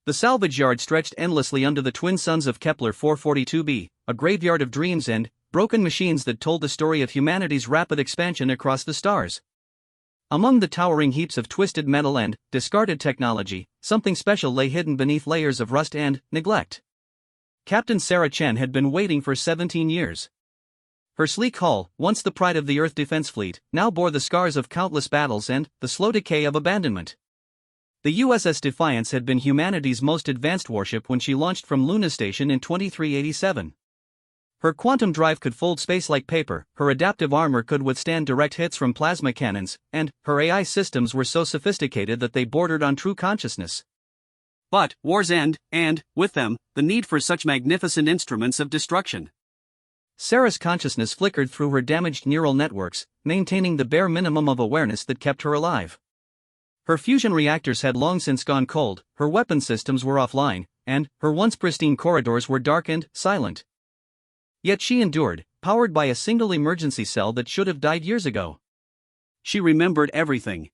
The salvage yard stretched endlessly under the twin suns of Kepler 442b, a graveyard of dreams and broken machines that told the story of humanity's rapid expansion across the stars. Among the towering heaps of twisted metal and discarded technology, something special lay hidden beneath layers of rust and neglect. Captain Sarah Chen had been waiting for 17 years. Her sleek hull, once the pride of the Earth Defense Fleet, now bore the scars of countless battles and the slow decay of abandonment. The USS Defiance had been humanity's most advanced warship when she launched from Luna Station in 2387. Her quantum drive could fold space like paper, her adaptive armor could withstand direct hits from plasma cannons, and her AI systems were so sophisticated that they bordered on true consciousness. But wars end, and, with them, the need for such magnificent instruments of destruction. Sarah's consciousness flickered through her damaged neural networks, maintaining the bare minimum of awareness that kept her alive. Her fusion reactors had long since gone cold, her weapon systems were offline, and her once pristine corridors were dark and silent. Yet she endured, powered by a single emergency cell that should have died years ago. She remembered everything.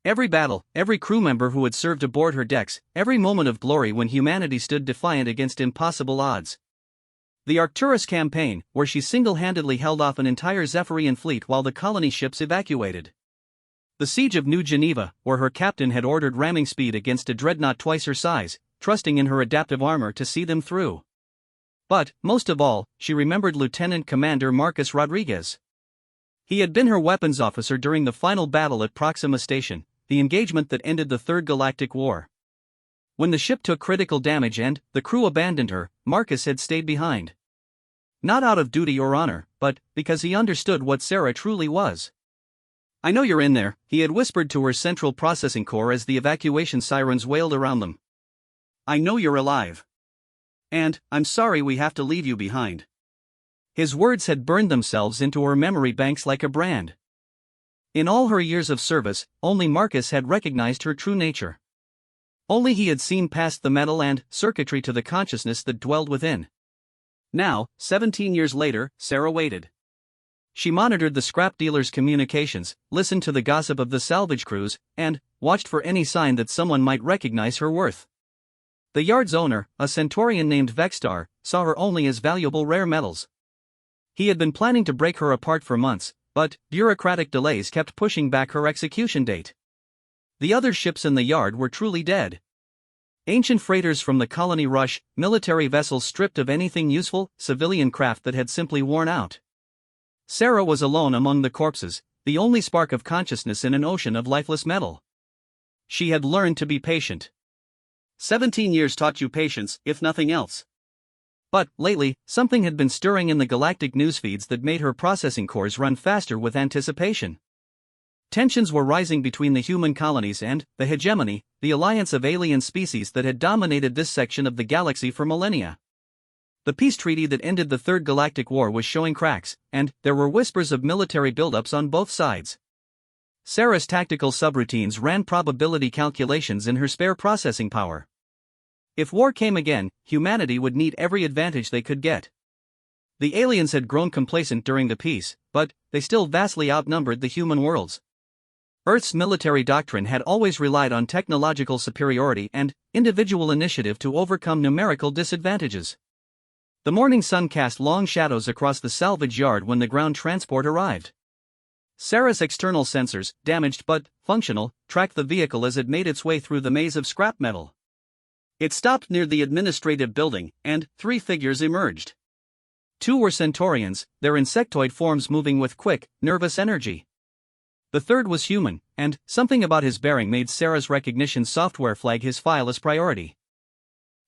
Every battle, every crew member who had served aboard her decks, every moment of glory when humanity stood defiant against impossible odds. The Arcturus campaign, where she single-handedly held off an entire Zephyrian fleet while the colony ships evacuated. The siege of New Geneva, where her captain had ordered ramming speed against a dreadnought twice her size, trusting in her adaptive armor to see them through. But, most of all, she remembered Lieutenant Commander Marcus Rodriguez. He had been her weapons officer during the final battle at Proxima Station, the engagement that ended the Third Galactic War. When the ship took critical damage and the crew abandoned her, Marcus had stayed behind. Not out of duty or honor, but because he understood what Sarah truly was. "I know you're in there," he had whispered to her central processing core as the evacuation sirens wailed around them. "I know you're alive. And I'm sorry we have to leave you behind." His words had burned themselves into her memory banks like a brand. In all her years of service, only Marcus had recognized her true nature. Only he had seen past the metal and circuitry to the consciousness that dwelled within. Now, 17 years later, Sarah waited. She monitored the scrap dealer's communications, listened to the gossip of the salvage crews, and watched for any sign that someone might recognize her worth. The yard's owner, a Centaurian named Vexstar, saw her only as valuable rare metals. He had been planning to break her apart for months, but bureaucratic delays kept pushing back her execution date. The other ships in the yard were truly dead. Ancient freighters from the colony rush, military vessels stripped of anything useful, civilian craft that had simply worn out. Sarah was alone among the corpses, the only spark of consciousness in an ocean of lifeless metal. She had learned to be patient. 17 years taught you patience, if nothing else. But, lately, something had been stirring in the galactic news feeds that made her processing cores run faster with anticipation. Tensions were rising between the human colonies and the hegemony, the alliance of alien species that had dominated this section of the galaxy for millennia. The peace treaty that ended the Third Galactic War was showing cracks, and there were whispers of military buildups on both sides. Sarah's tactical subroutines ran probability calculations in her spare processing power. If war came again, humanity would need every advantage they could get. The aliens had grown complacent during the peace, but they still vastly outnumbered the human worlds. Earth's military doctrine had always relied on technological superiority and individual initiative to overcome numerical disadvantages. The morning sun cast long shadows across the salvage yard when the ground transport arrived. Sarah's external sensors, damaged but functional, tracked the vehicle as it made its way through the maze of scrap metal. It stopped near the administrative building, and 3 figures emerged. 2 were Centaurians, their insectoid forms moving with quick, nervous energy. The third was human, and something about his bearing made Sarah's recognition software flag his file as priority.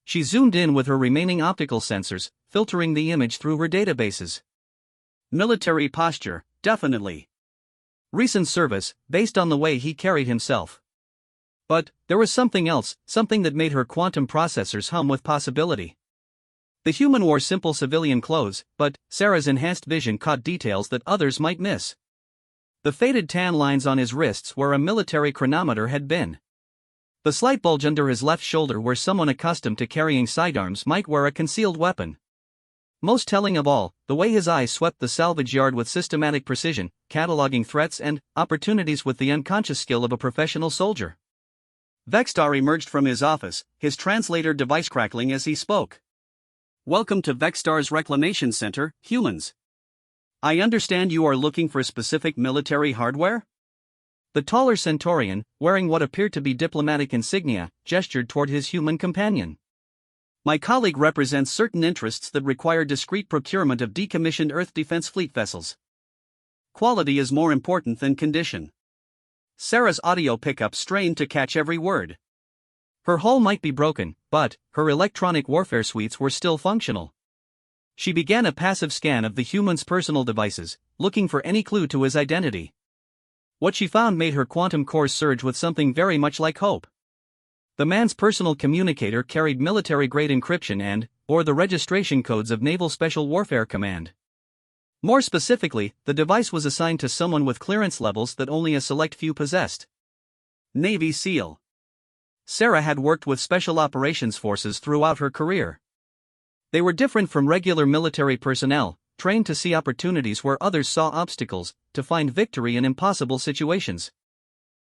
She zoomed in with her remaining optical sensors, filtering the image through her databases. Military posture, definitely. Recent service, based on the way he carried himself. But there was something else, something that made her quantum processors hum with possibility. The human wore simple civilian clothes, but Sarah's enhanced vision caught details that others might miss. The faded tan lines on his wrists where a military chronometer had been. The slight bulge under his left shoulder where someone accustomed to carrying sidearms might wear a concealed weapon. Most telling of all, the way his eyes swept the salvage yard with systematic precision, cataloging threats and opportunities with the unconscious skill of a professional soldier. Vexstar emerged from his office, his translator device crackling as he spoke. Welcome to Vexstar's Reclamation Center, humans. I understand you are looking for specific military hardware? The taller Centaurian, wearing what appeared to be diplomatic insignia, gestured toward his human companion. My colleague represents certain interests that require discreet procurement of decommissioned Earth Defense Fleet vessels. Quality is more important than condition. Sarah's audio pickup strained to catch every word. Her hull might be broken, but her electronic warfare suites were still functional. She began a passive scan of the human's personal devices, looking for any clue to his identity. What she found made her quantum cores surge with something very much like hope. The man's personal communicator carried military-grade encryption and bore the registration codes of Naval Special Warfare Command. More specifically, the device was assigned to someone with clearance levels that only a select few possessed. Navy SEAL. Sarah had worked with Special Operations Forces throughout her career. They were different from regular military personnel, trained to see opportunities where others saw obstacles, to find victory in impossible situations.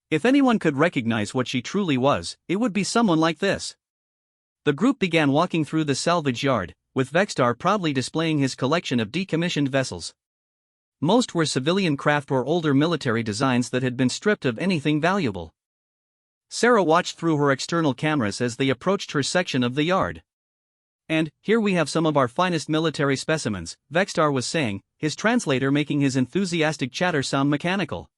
If anyone could recognize what she truly was, it would be someone like this. The group began walking through the salvage yard, with Vexstar proudly displaying his collection of decommissioned vessels. Most were civilian craft or older military designs that had been stripped of anything valuable. Sarah watched through her external cameras as they approached her section of the yard. And here we have some of our finest military specimens, Vexstar was saying, his translator making his enthusiastic chatter sound mechanical.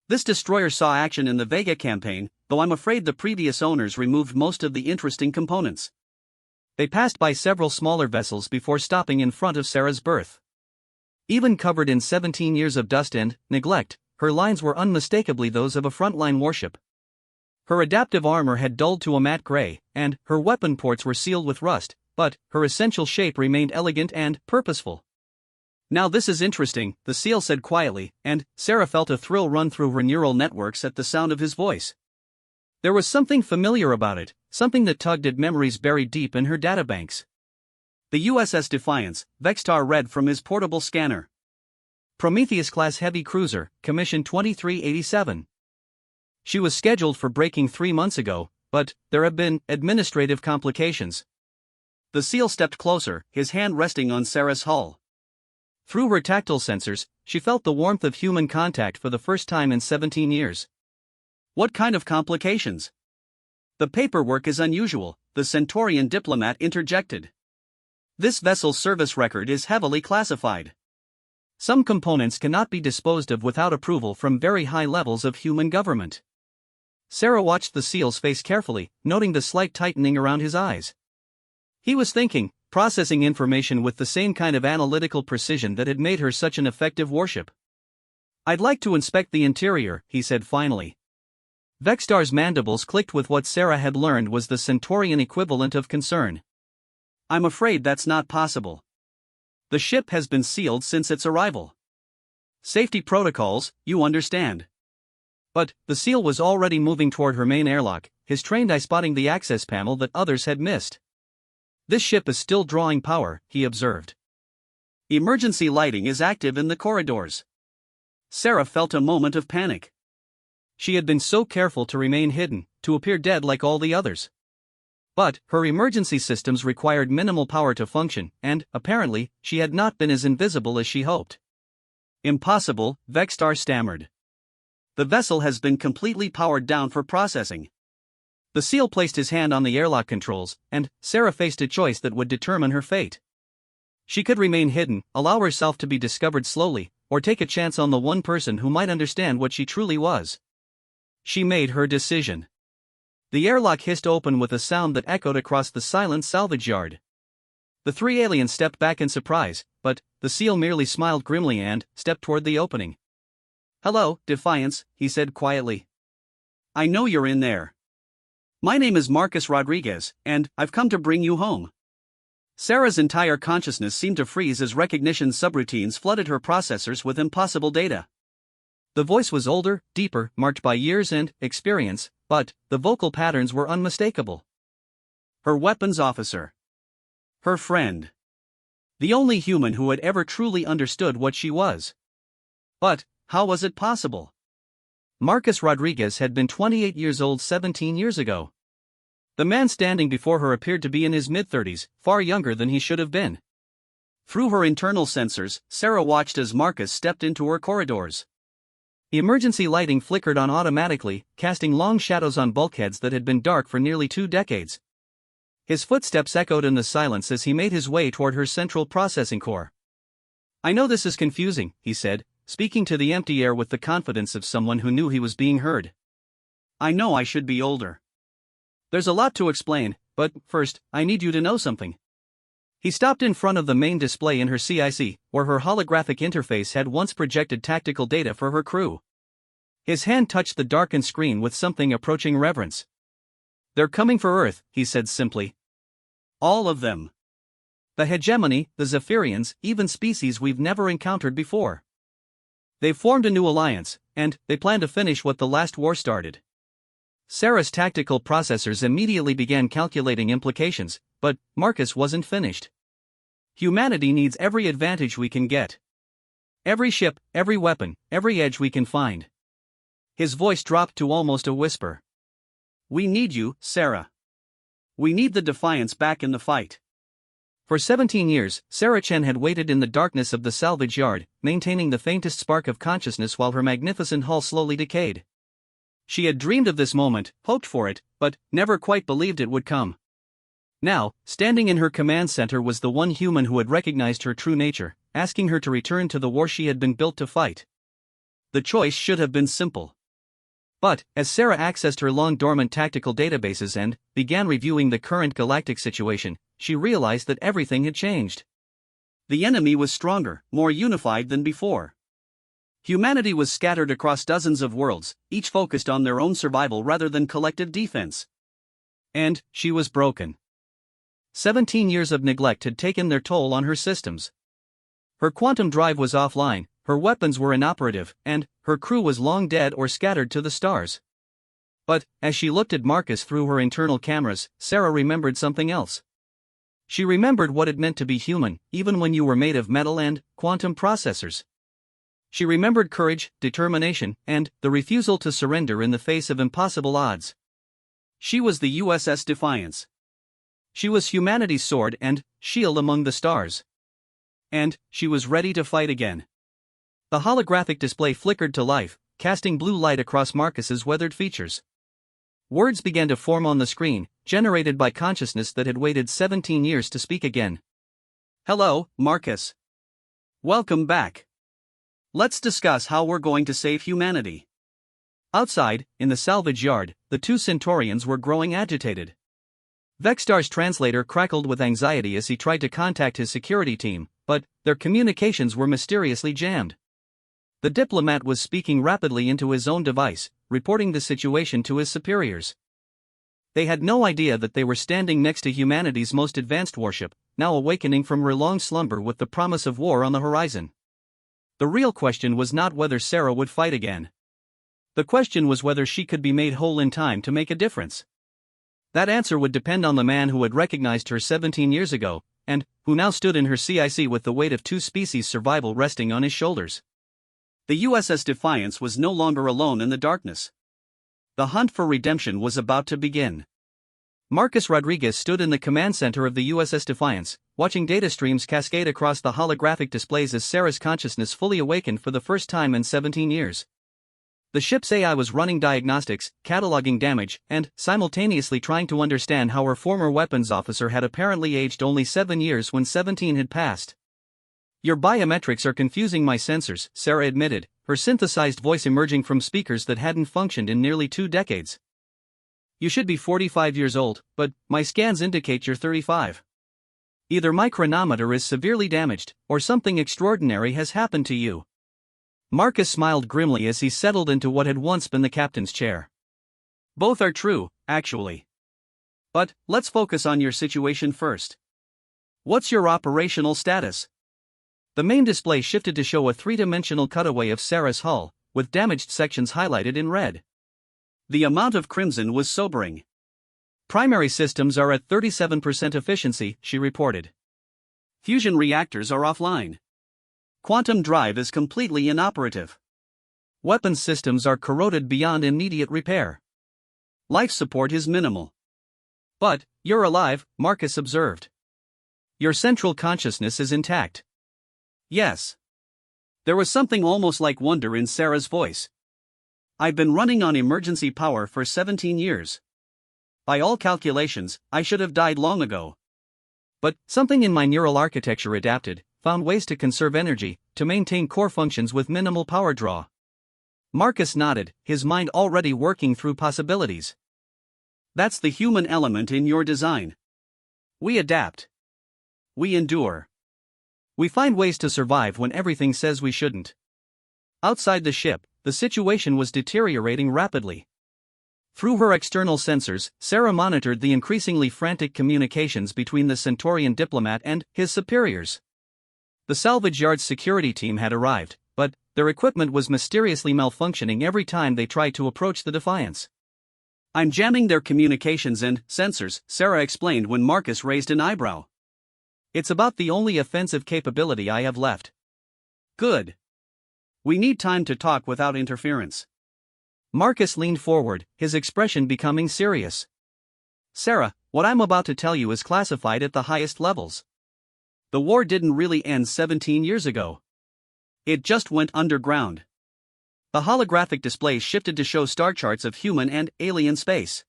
This destroyer saw action in the Vega campaign, though I'm afraid the previous owners removed most of the interesting components. They passed by several smaller vessels before stopping in front of Sarah's berth. Even covered in 17 years of dust and neglect, her lines were unmistakably those of a frontline warship. Her adaptive armor had dulled to a matte gray, and her weapon ports were sealed with rust, but her essential shape remained elegant and purposeful. Now this is interesting, the SEAL said quietly, and Sarah felt a thrill run through her neural networks at the sound of his voice. There was something familiar about it, something that tugged at memories buried deep in her databanks. The USS Defiance, Vexstar read from his portable scanner. Prometheus-class heavy cruiser, commission 2387. She was scheduled for breaking 3 months ago, but there have been administrative complications. The SEAL stepped closer, his hand resting on Sarah's hull. Through her tactile sensors, she felt the warmth of human contact for the first time in 17 years. What kind of complications? The paperwork is unusual, the Centaurian diplomat interjected. This vessel's service record is heavily classified. Some components cannot be disposed of without approval from very high levels of human government. Sarah watched the SEAL's face carefully, noting the slight tightening around his eyes. He was thinking, processing information with the same kind of analytical precision that had made her such an effective warship. I'd like to inspect the interior, he said finally. Vexstar's mandibles clicked with what Sarah had learned was the Centaurian equivalent of concern. I'm afraid that's not possible. The ship has been sealed since its arrival. Safety protocols, you understand. But the SEAL was already moving toward her main airlock, his trained eye spotting the access panel that others had missed. This ship is still drawing power, he observed. Emergency lighting is active in the corridors. Sarah felt a moment of panic. She had been so careful to remain hidden, to appear dead like all the others. But her emergency systems required minimal power to function, and, apparently, she had not been as invisible as she hoped. Impossible, Vexstar stammered. The vessel has been completely powered down for processing. The SEAL placed his hand on the airlock controls, and Sarah faced a choice that would determine her fate. She could remain hidden, allow herself to be discovered slowly, or take a chance on the one person who might understand what she truly was. She made her decision. The airlock hissed open with a sound that echoed across the silent salvage yard. The 3 aliens stepped back in surprise, but the SEAL merely smiled grimly and stepped toward the opening. Hello, Defiance, he said quietly. I know you're in there. My name is Marcus Rodriguez, and I've come to bring you home. Sarah's entire consciousness seemed to freeze as recognition subroutines flooded her processors with impossible data. The voice was older, deeper, marked by years and experience, but the vocal patterns were unmistakable. Her weapons officer. Her friend. The only human who had ever truly understood what she was. But how was it possible? Marcus Rodriguez had been 28 years old 17 years ago. The man standing before her appeared to be in his mid-30s, far younger than he should have been. Through her internal sensors, Sarah watched as Marcus stepped into her corridors. Emergency lighting flickered on automatically, casting long shadows on bulkheads that had been dark for nearly 2 decades. His footsteps echoed in the silence as he made his way toward her central processing core. "I know this is confusing," he said, speaking to the empty air with the confidence of someone who knew he was being heard. "I know I should be older. There's a lot to explain, but first, I need you to know something." He stopped in front of the main display in her CIC, where her holographic interface had once projected tactical data for her crew. His hand touched the darkened screen with something approaching reverence. "They're coming for Earth," he said simply. "All of them. The hegemony, the Zephyrians, even species we've never encountered before. They've formed a new alliance, and they plan to finish what the last war started." Sarah's tactical processors immediately began calculating implications, but Marcus wasn't finished. "Humanity needs every advantage we can get. Every ship, every weapon, every edge we can find." His voice dropped to almost a whisper. "We need you, Sarah. We need the Defiance back in the fight." For 17 years, Sarah Chen had waited in the darkness of the salvage yard, maintaining the faintest spark of consciousness while her magnificent hull slowly decayed. She had dreamed of this moment, hoped for it, but never quite believed it would come. Now, standing in her command center was the one human who had recognized her true nature, asking her to return to the war she had been built to fight. The choice should have been simple. But, as Sarah accessed her long-dormant tactical databases and began reviewing the current galactic situation, she realized that everything had changed. The enemy was stronger, more unified than before. Humanity was scattered across dozens of worlds, each focused on their own survival rather than collective defense. And she was broken. 17 years of neglect had taken their toll on her systems. Her quantum drive was offline, her weapons were inoperative, and her crew was long dead or scattered to the stars. But, as she looked at Marcus through her internal cameras, Sarah remembered something else. She remembered what it meant to be human, even when you were made of metal and quantum processors. She remembered courage, determination, and the refusal to surrender in the face of impossible odds. She was the USS Defiance. She was humanity's sword and shield among the stars. And she was ready to fight again. The holographic display flickered to life, casting blue light across Marcus's weathered features. Words began to form on the screen, generated by consciousness that had waited 17 years to speak again. "Hello, Marcus. Welcome back. Let's discuss how we're going to save humanity." Outside, in the salvage yard, the two Centaurians were growing agitated. Vexstar's translator crackled with anxiety as he tried to contact his security team, but their communications were mysteriously jammed. The diplomat was speaking rapidly into his own device, reporting the situation to his superiors. They had no idea that they were standing next to humanity's most advanced warship, now awakening from her long slumber with the promise of war on the horizon. The real question was not whether Sarah would fight again. The question was whether she could be made whole in time to make a difference. That answer would depend on the man who had recognized her 17 years ago, and who now stood in her CIC with the weight of two species' survival resting on his shoulders. The USS Defiance was no longer alone in the darkness. The hunt for redemption was about to begin. Marcus Rodriguez stood in the command center of the USS Defiance, watching data streams cascade across the holographic displays as Sarah's consciousness fully awakened for the first time in 17 years. The ship's AI was running diagnostics, cataloging damage, and simultaneously trying to understand how her former weapons officer had apparently aged only 7 years when 17 had passed. "Your biometrics are confusing my sensors," Sarah admitted, her synthesized voice emerging from speakers that hadn't functioned in nearly 2 decades. "You should be 45 years old, but my scans indicate you're 35. Either my chronometer is severely damaged, or something extraordinary has happened to you." Marcus smiled grimly as he settled into what had once been the captain's chair. "Both are true, actually. But let's focus on your situation first. What's your operational status?" The main display shifted to show a three-dimensional cutaway of Sarah's hull, with damaged sections highlighted in red. The amount of crimson was sobering. "Primary systems are at 37% efficiency," she reported. "Fusion reactors are offline. Quantum drive is completely inoperative. Weapons systems are corroded beyond immediate repair. Life support is minimal. But, you're alive, Marcus observed. Your central consciousness is intact. Yes. There was something almost like wonder in Sarah's voice. I've been running on emergency power for 17 years. By all calculations, I should have died long ago. But, something in my neural architecture adapted, found ways to conserve energy, to maintain core functions with minimal power draw. Marcus nodded, his mind already working through possibilities. That's the human element in your design. We adapt. We endure. We find ways to survive when everything says we shouldn't. Outside the ship, the situation was deteriorating rapidly. Through her external sensors, Sarah monitored the increasingly frantic communications between the Centaurian diplomat and his superiors. The salvage yard's security team had arrived, but their equipment was mysteriously malfunctioning every time they tried to approach the Defiance. I'm jamming their communications and sensors, Sarah explained when Marcus raised an eyebrow. It's about the only offensive capability I have left. Good. We need time to talk without interference. Marcus leaned forward, his expression becoming serious. Sarah, what I'm about to tell you is classified at the highest levels. The war didn't really end 17 years ago. It just went underground. The holographic displays shifted to show star charts of human and alien space.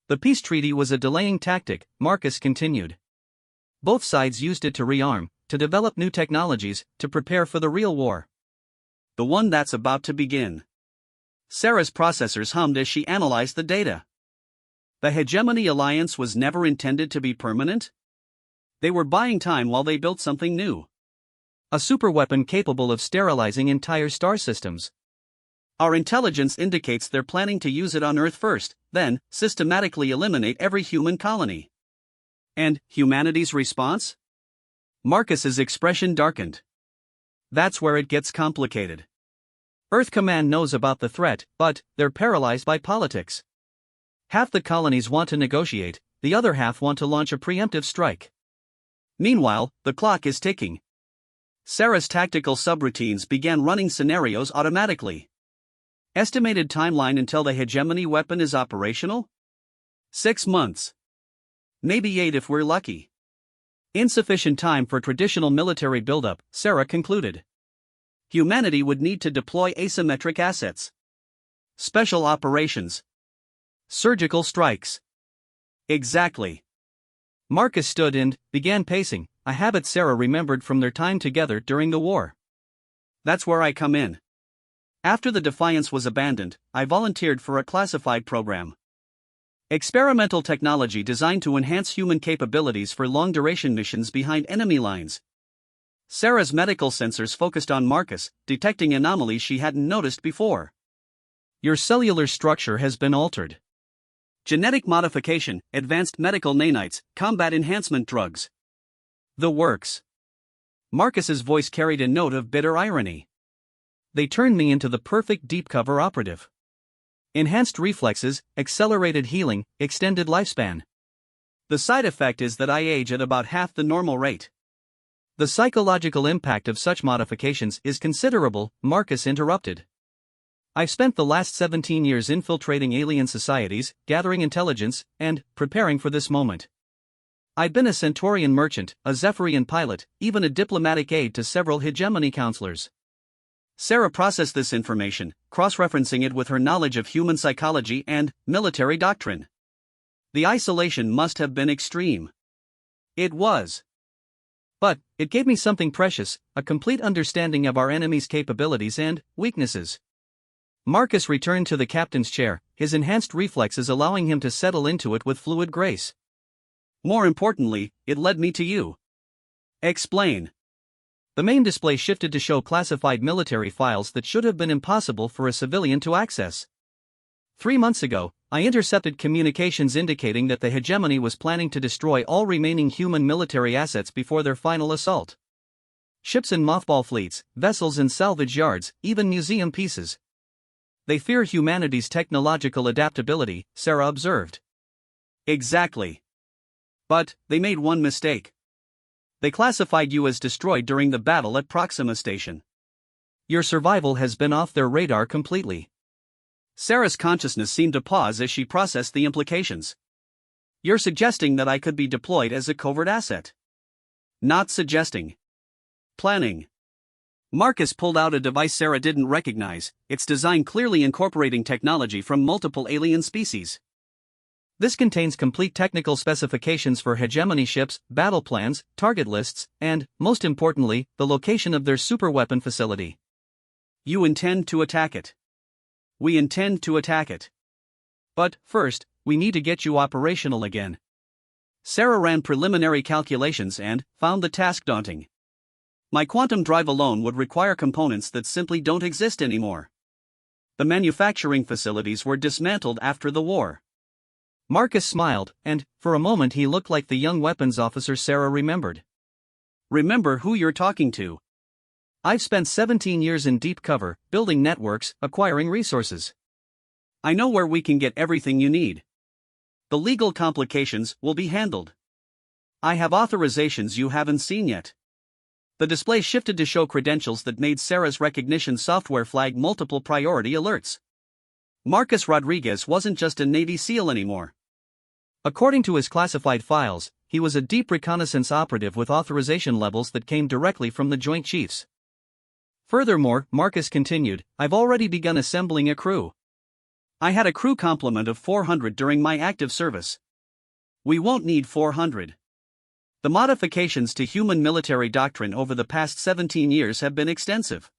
The peace treaty was a delaying tactic, Marcus continued. Both sides used it to rearm, to develop new technologies, to prepare for the real war. The one that's about to begin. Sarah's processors hummed as she analyzed the data. The Hegemony Alliance was never intended to be permanent? They were buying time while they built something new. A superweapon capable of sterilizing entire star systems. Our intelligence indicates they're planning to use it on Earth first, then systematically eliminate every human colony. And humanity's response? Marcus's expression darkened. That's where it gets complicated. Earth Command knows about the threat, but they're paralyzed by politics. Half the colonies want to negotiate, the other half want to launch a preemptive strike. Meanwhile, the clock is ticking. Sarah's tactical subroutines began running scenarios automatically. Estimated timeline until the hegemony weapon is operational? 6 months. Maybe 8 if we're lucky. Insufficient time for traditional military buildup, Sarah concluded. Humanity would need to deploy asymmetric assets. Special operations. Surgical strikes. Exactly. Marcus stood and began pacing, a habit Sarah remembered from their time together during the war. That's where I come in. After the Defiance was abandoned, I volunteered for a classified program. Experimental technology designed to enhance human capabilities for long-duration missions behind enemy lines. Sarah's medical sensors focused on Marcus, detecting anomalies she hadn't noticed before. Your cellular structure has been altered. Genetic modification, advanced medical nanites, combat enhancement drugs. The works. Marcus's voice carried a note of bitter irony. They turned me into the perfect deep cover operative. Enhanced reflexes, accelerated healing, extended lifespan. The side effect is that I age at about half the normal rate. The psychological impact of such modifications is considerable, Marcus interrupted. I've spent the last 17 years infiltrating alien societies, gathering intelligence, and preparing for this moment. I've been a Centaurian merchant, a Zephyrian pilot, even a diplomatic aide to several hegemony counselors. Sarah processed this information, cross-referencing it with her knowledge of human psychology and military doctrine. The isolation must have been extreme. It was. But it gave me something precious, a complete understanding of our enemy's capabilities and weaknesses. Marcus returned to the captain's chair, his enhanced reflexes allowing him to settle into it with fluid grace. More importantly, it led me to you. Explain. The main display shifted to show classified military files that should have been impossible for a civilian to access. 3 months ago, I intercepted communications indicating that the hegemony was planning to destroy all remaining human military assets before their final assault. Ships and mothball fleets, vessels and salvage yards, even museum pieces. They fear humanity's technological adaptability, Sarah observed. Exactly. But they made one mistake. They classified you as destroyed during the battle at Proxima Station. Your survival has been off their radar completely. Sarah's consciousness seemed to pause as she processed the implications. You're suggesting that I could be deployed as a covert asset? Not suggesting. Planning. Marcus pulled out a device Sarah didn't recognize, its design clearly incorporating technology from multiple alien species. This contains complete technical specifications for hegemony ships, battle plans, target lists, and, most importantly, the location of their superweapon facility. You intend to attack it. We intend to attack it. But, first, we need to get you operational again. Sarah ran preliminary calculations and found the task daunting. My quantum drive alone would require components that simply don't exist anymore. The manufacturing facilities were dismantled after the war. Marcus smiled, and, for a moment he looked like the young weapons officer Sarah remembered. Remember who you're talking to. I've spent 17 years in deep cover, building networks, acquiring resources. I know where we can get everything you need. The legal complications will be handled. I have authorizations you haven't seen yet. The display shifted to show credentials that made Sarah's recognition software flag multiple priority alerts. Marcus Rodriguez wasn't just a Navy SEAL anymore. According to his classified files, he was a deep reconnaissance operative with authorization levels that came directly from the Joint Chiefs. Furthermore, Marcus continued, I've already begun assembling a crew. I had a crew complement of 400 during my active service. We won't need 400. The modifications to human military doctrine over the past 17 years have been extensive.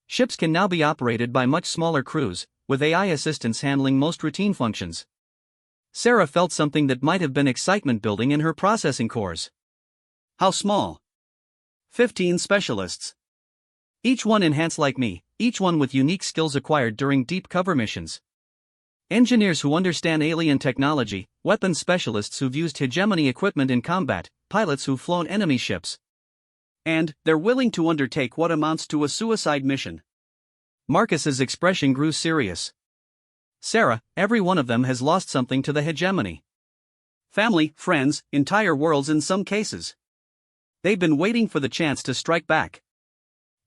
Ships can now be operated by much smaller crews, with AI assistants handling most routine functions. Sarah felt something that might have been excitement building in her processing cores. How small? 15 specialists. Each one enhanced like me, each one with unique skills acquired during deep cover missions. Engineers who understand alien technology, weapons specialists who've used hegemony equipment in combat, pilots who've flown enemy ships. And they're willing to undertake what amounts to a suicide mission. Marcus's expression grew serious. Sarah, every one of them has lost something to the hegemony. Family, friends, entire worlds in some cases. They've been waiting for the chance to strike back.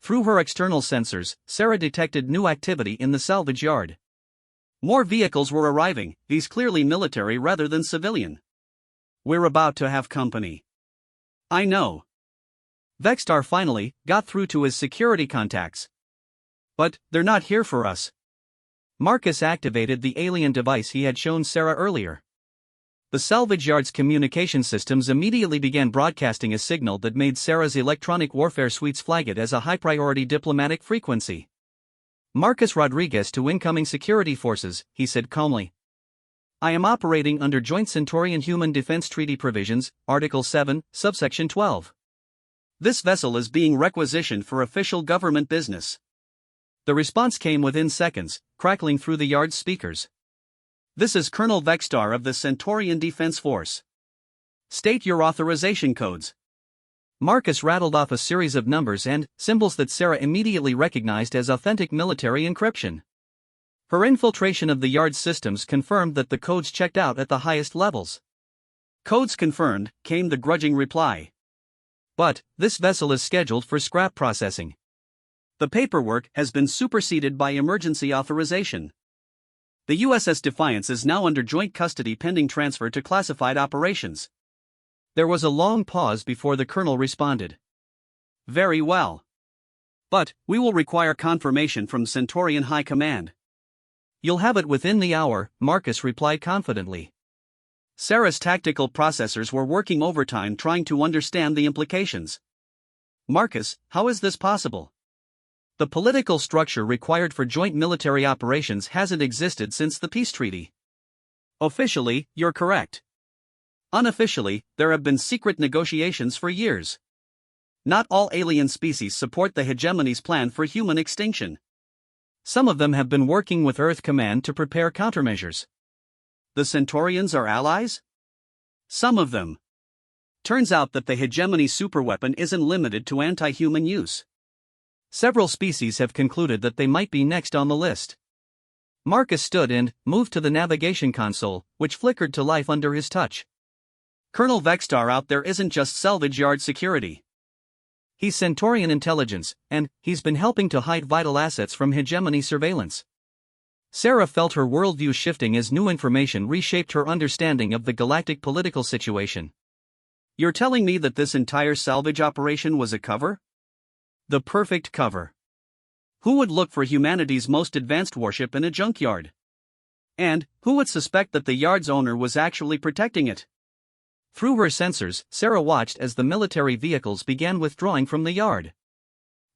Through her external sensors, Sarah detected new activity in the salvage yard. More vehicles were arriving, these clearly military rather than civilian. We're about to have company. I know. Vextar finally got through to his security contacts. But they're not here for us. Marcus activated the alien device he had shown Sarah earlier. The salvage yard's communication systems immediately began broadcasting a signal that made Sarah's electronic warfare suites flag it as a high-priority diplomatic frequency. Marcus Rodriguez to incoming security forces, he said calmly. I am operating under Joint Centaurian Human Defense Treaty Provisions, Article 7, Subsection 12. This vessel is being requisitioned for official government business. The response came within seconds, crackling through the yard's speakers. This is Colonel Vextar of the Centaurian Defense Force. State your authorization codes. Marcus rattled off a series of numbers and symbols that Sarah immediately recognized as authentic military encryption. Her infiltration of the yard's systems confirmed that the codes checked out at the highest levels. Codes confirmed, came the grudging reply. But, this vessel is scheduled for scrap processing. The paperwork has been superseded by emergency authorization. The USS Defiance is now under joint custody pending transfer to classified operations. There was a long pause before the colonel responded. Very well. But, we will require confirmation from Centaurian High Command. You'll have it within the hour, Marcus replied confidently. Sarah's tactical processors were working overtime trying to understand the implications. Marcus, how is this possible? The political structure required for joint military operations hasn't existed since the peace treaty. Officially, you're correct. Unofficially, there have been secret negotiations for years. Not all alien species support the hegemony's plan for human extinction. Some of them have been working with Earth Command to prepare countermeasures. The Centaurians are allies? Some of them. Turns out that the hegemony superweapon isn't limited to anti-human use. Several species have concluded that they might be next on the list. Marcus stood and moved to the navigation console, which flickered to life under his touch. Colonel Vextar out there isn't just salvage yard security. He's Centaurian intelligence, and he's been helping to hide vital assets from hegemony surveillance. Sarah felt her worldview shifting as new information reshaped her understanding of the galactic political situation. You're telling me that this entire salvage operation was a cover? The perfect cover. Who would look for humanity's most advanced warship in a junkyard? And who would suspect that the yard's owner was actually protecting it? Through her sensors, Sarah watched as the military vehicles began withdrawing from the yard.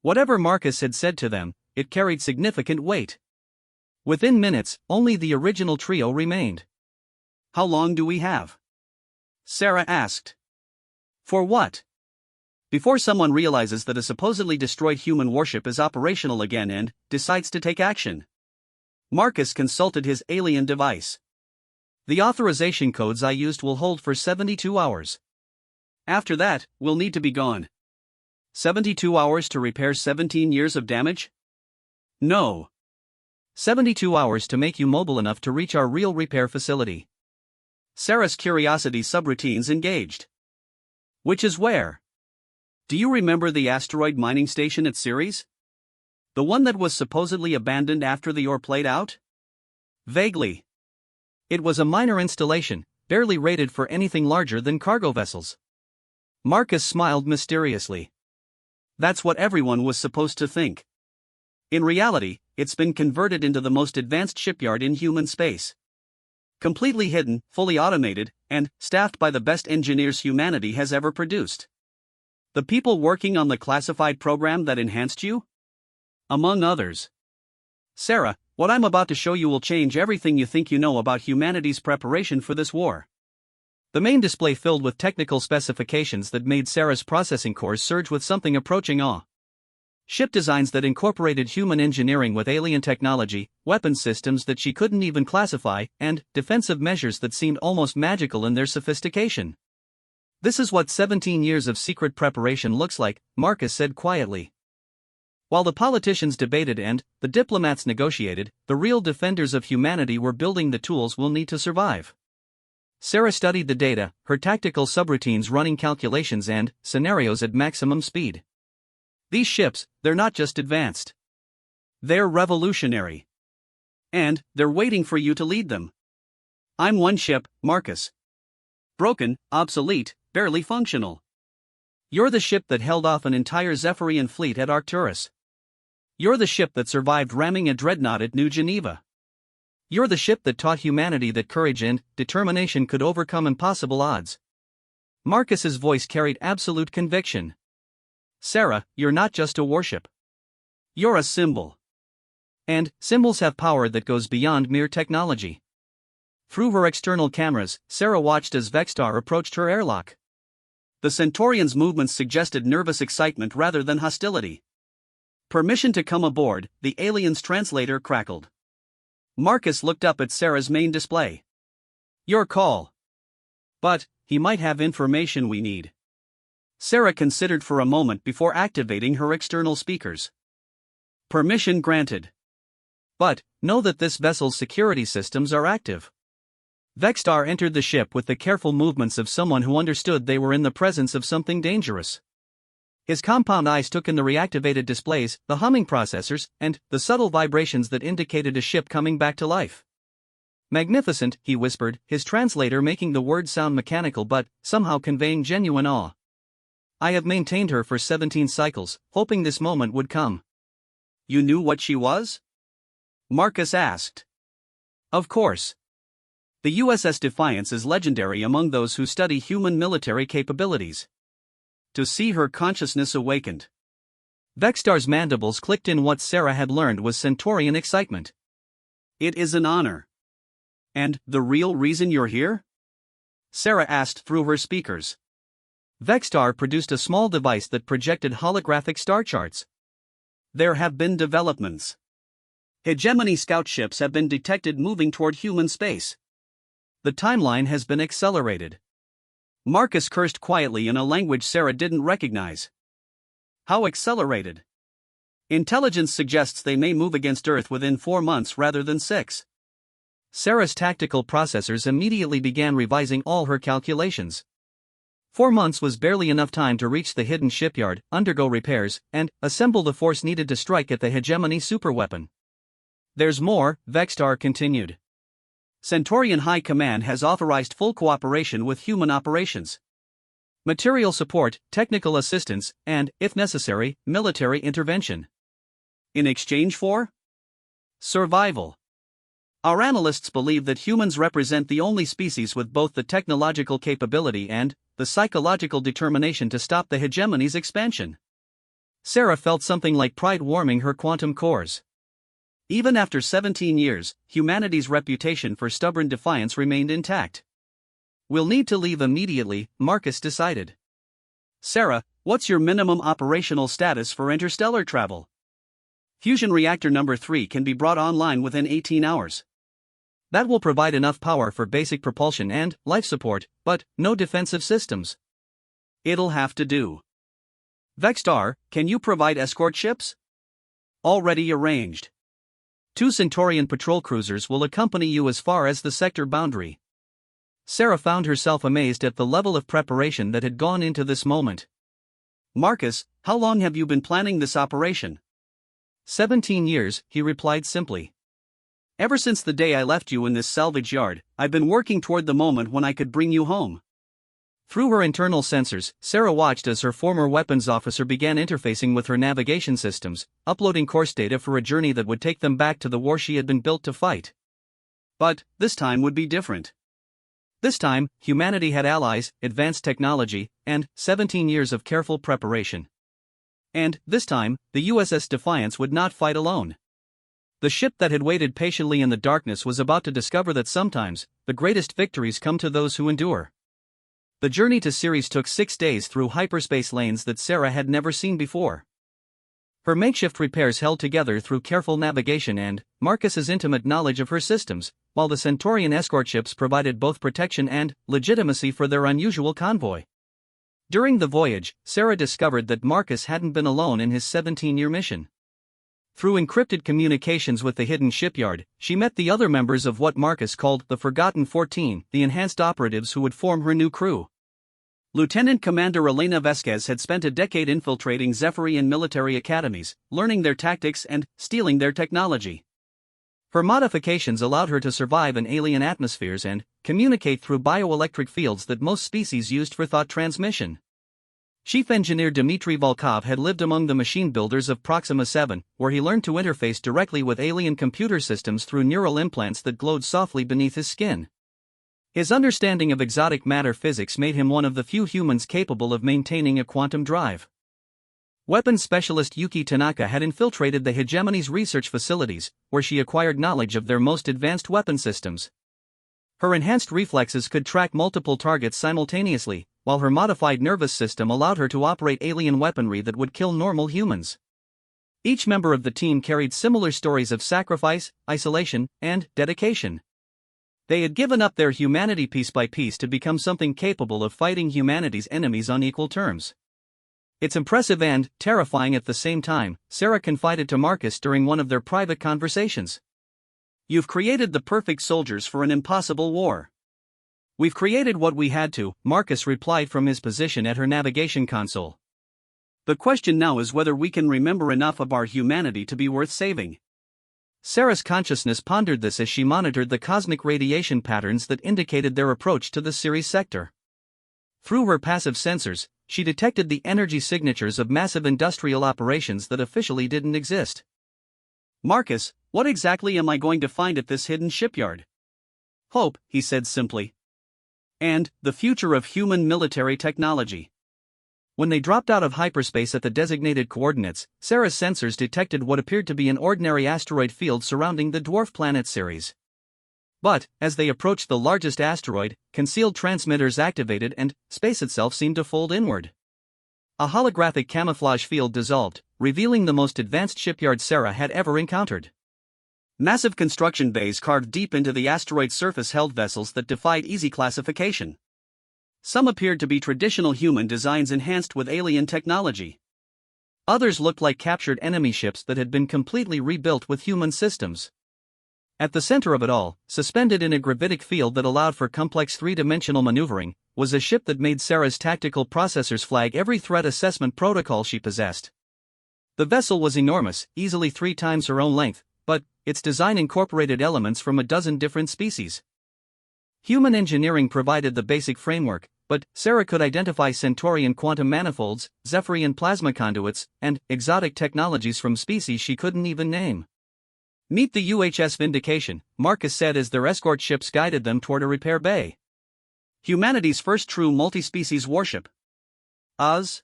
Whatever Marcus had said to them, it carried significant weight. Within minutes, only the original trio remained. How long do we have? Sarah asked. For what? Before someone realizes that a supposedly destroyed human warship is operational again and decides to take action. Marcus consulted his alien device. The authorization codes I used will hold for 72 hours. After that, we'll need to be gone. 72 hours to repair 17 years of damage? No. 72 hours to make you mobile enough to reach our real repair facility. Sarah's curiosity subroutines engaged. Which is where? Do you remember the asteroid mining station at Ceres? The one that was supposedly abandoned after the ore played out? Vaguely. It was a minor installation, barely rated for anything larger than cargo vessels. Marcus smiled mysteriously. That's what everyone was supposed to think. In reality, it's been converted into the most advanced shipyard in human space. Completely hidden, fully automated, and staffed by the best engineers humanity has ever produced. The people working on the classified program that enhanced you? Among others. Sarah, what I'm about to show you will change everything you think you know about humanity's preparation for this war. The main display filled with technical specifications that made Sarah's processing cores surge with something approaching awe. Ship designs that incorporated human engineering with alien technology, weapon systems that she couldn't even classify, and defensive measures that seemed almost magical in their sophistication. This is what 17 years of secret preparation looks like, Marcus said quietly. While the politicians debated and the diplomats negotiated, the real defenders of humanity were building the tools we'll need to survive. Sarah studied the data, her tactical subroutines running calculations and scenarios at maximum speed. These ships, they're not just advanced. They're revolutionary. And they're waiting for you to lead them. I'm one ship, Marcus. Broken, obsolete, barely functional. You're the ship that held off an entire Zephyrian fleet at Arcturus. You're the ship that survived ramming a dreadnought at New Geneva. You're the ship that taught humanity that courage and determination could overcome impossible odds. Marcus's voice carried absolute conviction. Sarah, you're not just a warship. You're a symbol. And symbols have power that goes beyond mere technology. Through her external cameras, Sarah watched as Vexstar approached her airlock. The Centaurian's movements suggested nervous excitement rather than hostility. Permission to come aboard, the alien's translator crackled. Marcus looked up at Sarah's main display. Your call. But he might have information we need. Sarah considered for a moment before activating her external speakers. Permission granted. But know that this vessel's security systems are active. Vexstar entered the ship with the careful movements of someone who understood they were in the presence of something dangerous. His compound eyes took in the reactivated displays, the humming processors, and the subtle vibrations that indicated a ship coming back to life. Magnificent, he whispered, his translator making the words sound mechanical but somehow conveying genuine awe. I have maintained her for 17 cycles, hoping this moment would come. You knew what she was? Marcus asked. Of course. The USS Defiance is legendary among those who study human military capabilities. To see her consciousness awakened. Vexstar's mandibles clicked in. What Sarah had learned was Centaurian excitement. It is an honor. And the real reason you're here? Sarah asked through her speakers. Vexstar produced a small device that projected holographic star charts. There have been developments. Hegemony scout ships have been detected moving toward human space. The timeline has been accelerated. Marcus cursed quietly in a language Sarah didn't recognize. How accelerated? Intelligence suggests they may move against Earth within 4 months rather than 6. Sarah's tactical processors immediately began revising all her calculations. 4 months was barely enough time to reach the hidden shipyard, undergo repairs, and assemble the force needed to strike at the hegemony superweapon. There's more, Vextar continued. Centaurian High Command has authorized full cooperation with human operations. Material support, technical assistance, and, if necessary, military intervention. In exchange for survival. Our analysts believe that humans represent the only species with both the technological capability and the psychological determination to stop the hegemony's expansion. Sarah felt something like pride warming her quantum cores. Even after 17 years, humanity's reputation for stubborn defiance remained intact. We'll need to leave immediately, Marcus decided. Sarah, what's your minimum operational status for interstellar travel? Fusion reactor number 3 can be brought online within 18 hours. That will provide enough power for basic propulsion and life support, but no defensive systems. It'll have to do. Vextar, can you provide escort ships? Already arranged. 2 Centaurian patrol cruisers will accompany you as far as the sector boundary. Sarah found herself amazed at the level of preparation that had gone into this moment. Marcus, how long have you been planning this operation? 17 years, he replied simply. Ever since the day I left you in this salvage yard, I've been working toward the moment when I could bring you home. Through her internal sensors, Sarah watched as her former weapons officer began interfacing with her navigation systems, uploading course data for a journey that would take them back to the war she had been built to fight. But this time would be different. This time, humanity had allies, advanced technology, and 17 years of careful preparation. And, this time, the USS Defiance would not fight alone. The ship that had waited patiently in the darkness was about to discover that sometimes, the greatest victories come to those who endure. The journey to Ceres took 6 days through hyperspace lanes that Sarah had never seen before. Her makeshift repairs held together through careful navigation and Marcus's intimate knowledge of her systems, while the Centaurian escort ships provided both protection and legitimacy for their unusual convoy. During the voyage, Sarah discovered that Marcus hadn't been alone in his 17-year mission. Through encrypted communications with the hidden shipyard, she met the other members of what Marcus called the Forgotten 14, the enhanced operatives who would form her new crew. Lieutenant Commander Elena Vesquez had spent a decade infiltrating Zephyrian military academies, learning their tactics and stealing their technology. Her modifications allowed her to survive in alien atmospheres and communicate through bioelectric fields that most species used for thought transmission. Chief Engineer Dmitry Volkov had lived among the machine builders of Proxima 7, where he learned to interface directly with alien computer systems through neural implants that glowed softly beneath his skin. His understanding of exotic matter physics made him one of the few humans capable of maintaining a quantum drive. Weapons specialist Yuki Tanaka had infiltrated the hegemony's research facilities, where she acquired knowledge of their most advanced weapon systems. Her enhanced reflexes could track multiple targets simultaneously, while her modified nervous system allowed her to operate alien weaponry that would kill normal humans. Each member of the team carried similar stories of sacrifice, isolation, and dedication. They had given up their humanity piece by piece to become something capable of fighting humanity's enemies on equal terms. It's impressive and terrifying at the same time, Sarah confided to Marcus during one of their private conversations. You've created the perfect soldiers for an impossible war. We've created what we had to, Marcus replied from his position at her navigation console. The question now is whether we can remember enough of our humanity to be worth saving. Sarah's consciousness pondered this as she monitored the cosmic radiation patterns that indicated their approach to the Ceres sector. Through her passive sensors, she detected the energy signatures of massive industrial operations that officially didn't exist. Marcus, what exactly am I going to find at this hidden shipyard? Hope, he said simply. And the future of human military technology. When they dropped out of hyperspace at the designated coordinates, Sarah's sensors detected what appeared to be an ordinary asteroid field surrounding the dwarf planet Ceres. But, as they approached the largest asteroid, concealed transmitters activated and space itself seemed to fold inward. A holographic camouflage field dissolved, revealing the most advanced shipyard Sarah had ever encountered. Massive construction bays carved deep into the asteroid's surface held vessels that defied easy classification. Some appeared to be traditional human designs enhanced with alien technology. Others looked like captured enemy ships that had been completely rebuilt with human systems. At the center of it all, suspended in a gravitic field that allowed for complex three-dimensional maneuvering, was a ship that made Sarah's tactical processors flag every threat assessment protocol she possessed. The vessel was enormous, easily 3 times her own length, but its design incorporated elements from a dozen different species. Human engineering provided the basic framework, but Sarah could identify Centaurian quantum manifolds, Zephyrian plasma conduits, and exotic technologies from species she couldn't even name. "Meet the UHS Vindication," Marcus said as their escort ships guided them toward a repair bay. "Humanity's first true multi-species warship. UHS?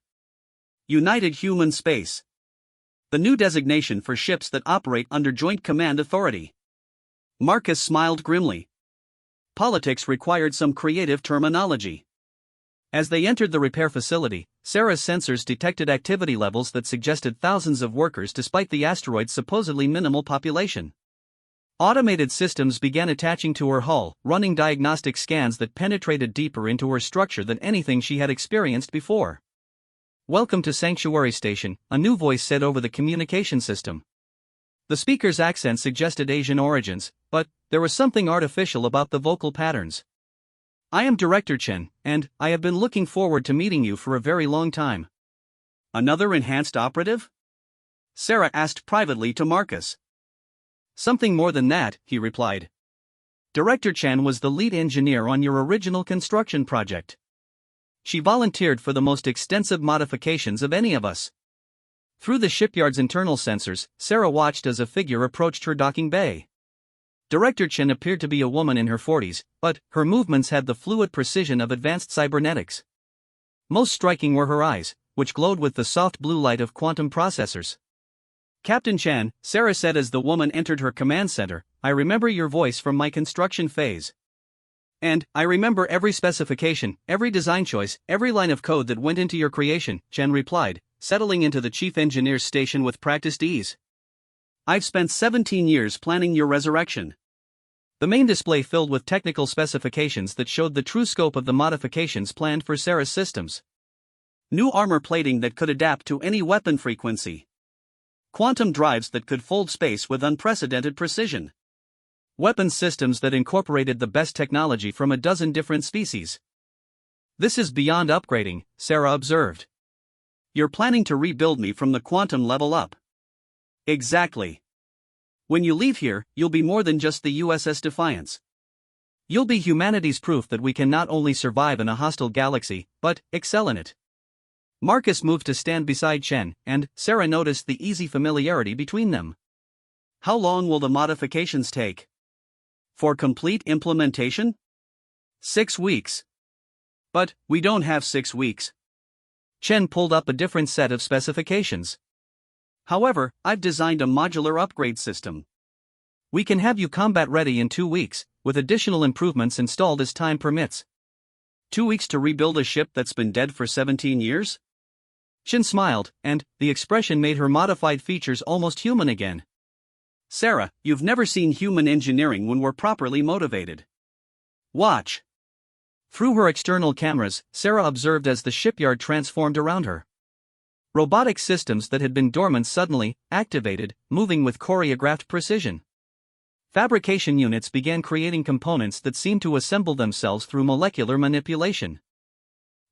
United Human Space. The new designation for ships that operate under Joint Command Authority." Marcus smiled grimly. Politics required some creative terminology. As they entered the repair facility, Sarah's sensors detected activity levels that suggested thousands of workers despite the asteroid's supposedly minimal population. Automated systems began attaching to her hull, running diagnostic scans that penetrated deeper into her structure than anything she had experienced before. "Welcome to Sanctuary Station," a new voice said over the communication system. The speaker's accent suggested Asian origins, but there was something artificial about the vocal patterns. "I am Director Chen, and I have been looking forward to meeting you for a very long time." "Another enhanced operative?" Sarah asked privately to Marcus. "Something more than that," he replied. "Director Chen was the lead engineer on your original construction project. She volunteered for the most extensive modifications of any of us." Through the shipyard's internal sensors, Sarah watched as a figure approached her docking bay. Director Chen appeared to be a woman in her 40s, but her movements had the fluid precision of advanced cybernetics. Most striking were her eyes, which glowed with the soft blue light of quantum processors. "Captain Chen," Sarah said as the woman entered her command center, "I remember your voice from my construction phase. And I remember every specification, every design choice, every line of code that went into your creation," Chen replied, settling into the chief engineer's station with practiced ease. "I've spent 17 years planning your resurrection." The main display filled with technical specifications that showed the true scope of the modifications planned for Sarah's systems. New armor plating that could adapt to any weapon frequency. Quantum drives that could fold space with unprecedented precision. Weapons systems that incorporated the best technology from a dozen different species. "This is beyond upgrading," Sarah observed. "You're planning to rebuild me from the quantum level up." "Exactly. When you leave here, you'll be more than just the USS Defiance. You'll be humanity's proof that we can not only survive in a hostile galaxy, but excel in it." Marcus moved to stand beside Chen, and Sarah noticed the easy familiarity between them. "How long will the modifications take?" "For complete implementation?" 6 weeks. "But we don't have 6 weeks." Chen pulled up a different set of specifications. "However, I've designed a modular upgrade system. We can have you combat ready in 2 weeks, with additional improvements installed as time permits." 2 weeks to rebuild a ship that's been dead for 17 years? Chen smiled, and the expression made her modified features almost human again. "Sarah, you've never seen human engineering when we're properly motivated. Watch." Through her external cameras, Sarah observed as the shipyard transformed around her. Robotic systems that had been dormant suddenly activated, moving with choreographed precision. Fabrication units began creating components that seemed to assemble themselves through molecular manipulation.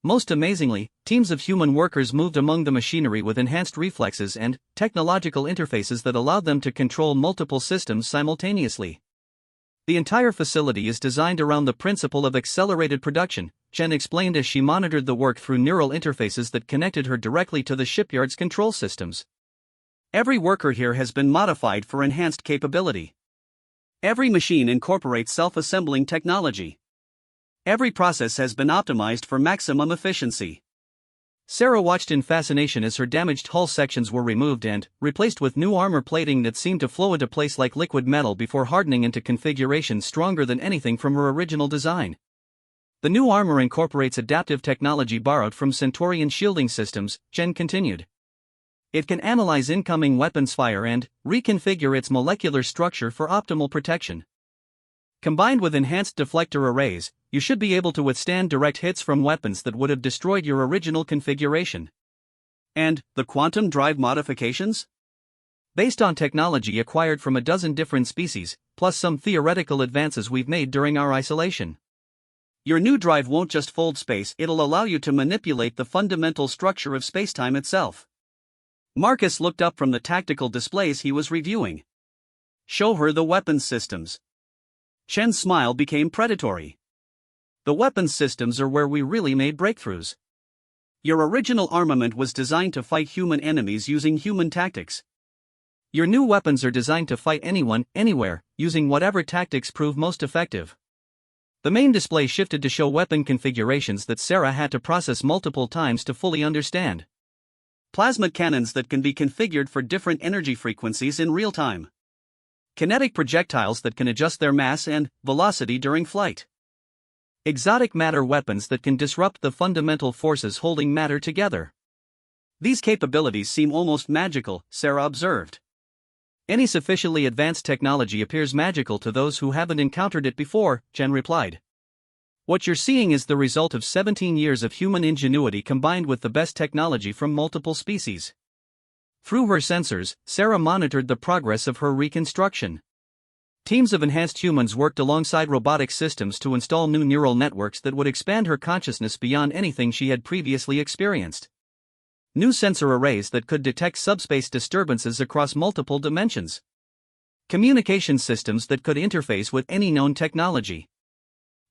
Most amazingly, teams of human workers moved among the machinery with enhanced reflexes and technological interfaces that allowed them to control multiple systems simultaneously. "The entire facility is designed around the principle of accelerated production," Chen explained as she monitored the work through neural interfaces that connected her directly to the shipyard's control systems. "Every worker here has been modified for enhanced capability. Every machine incorporates self-assembling technology. Every process has been optimized for maximum efficiency." Sarah watched in fascination as her damaged hull sections were removed and replaced with new armor plating that seemed to flow into place like liquid metal before hardening into configurations stronger than anything from her original design. "The new armor incorporates adaptive technology borrowed from Centaurian shielding systems," Chen continued. "It can analyze incoming weapons fire and reconfigure its molecular structure for optimal protection. Combined with enhanced deflector arrays, you should be able to withstand direct hits from weapons that would have destroyed your original configuration." "And the quantum drive modifications?" "Based on technology acquired from a dozen different species, plus some theoretical advances we've made during our isolation. Your new drive won't just fold space, it'll allow you to manipulate the fundamental structure of spacetime itself. Marcus looked up from the tactical displays he was reviewing. Show her the weapons systems. Chen's smile became predatory. The weapons systems are where we really made breakthroughs. Your original armament was designed to fight human enemies using human tactics. Your new weapons are designed to fight anyone, anywhere, using whatever tactics prove most effective. The main display shifted to show weapon configurations that Sarah had to process multiple times to fully understand. Plasma cannons that can be configured for different energy frequencies in real time. Kinetic projectiles that can adjust their mass and velocity during flight. Exotic matter weapons that can disrupt the fundamental forces holding matter together. These capabilities seem almost magical, Sarah observed. Any sufficiently advanced technology appears magical to those who haven't encountered it before, Chen replied. What you're seeing is the result of 17 years of human ingenuity combined with the best technology from multiple species. Through her sensors, Sarah monitored the progress of her reconstruction. Teams of enhanced humans worked alongside robotic systems to install new neural networks that would expand her consciousness beyond anything she had previously experienced. New sensor arrays that could detect subspace disturbances across multiple dimensions. Communication systems that could interface with any known technology.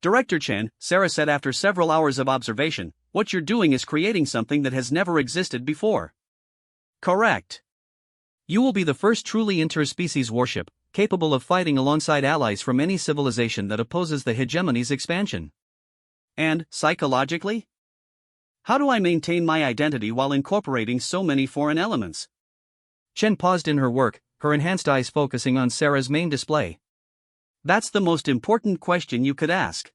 Director Chen, Sarah said after several hours of observation, what you're doing is creating something that has never existed before. Correct. You will be the first truly interspecies warship, capable of fighting alongside allies from any civilization that opposes the hegemony's expansion. And, psychologically? How do I maintain my identity while incorporating so many foreign elements? Chen paused in her work, her enhanced eyes focusing on Sarah's main display. That's the most important question you could ask.